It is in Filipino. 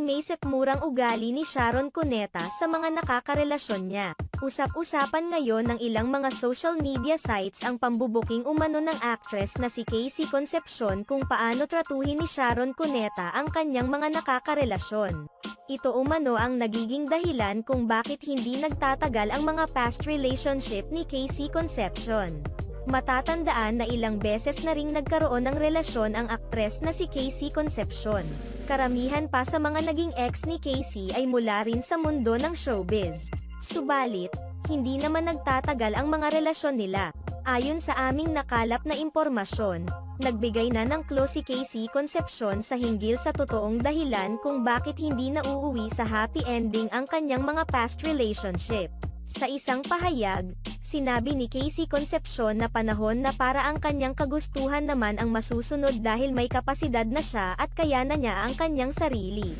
may sikmurang ugali ni Sharon Cuneta sa mga nakakarelasyon niya. Usap-usapan ngayon ng ilang mga social media sites ang pambubuking umano ng actress na si Casey Concepcion kung paano tratuhin ni Sharon Cuneta ang kanyang mga nakakarelasyon. Ito umano ang nagiging dahilan kung bakit hindi nagtatagal ang mga past relationship ni Casey Concepcion. Matatandaan na ilang beses na ring nagkaroon ng relasyon ang aktres na si Casey Concepcion. Karamihan pa sa mga naging ex ni Casey ay mula rin sa mundo ng showbiz. Subalit, hindi naman nagtatagal ang mga relasyon nila. Ayon sa aming nakalap na impormasyon, nagbigay na ng close si Casey Concepcion sa hinggil sa totoong dahilan kung bakit hindi na uuwi sa happy ending ang kanyang mga past relationship. Sa isang pahayag, sinabi ni Casey Concepcion na panahon na para ang kanyang kagustuhan naman ang masusunod dahil may kapasidad na siya at kaya na niya ang kanyang sarili.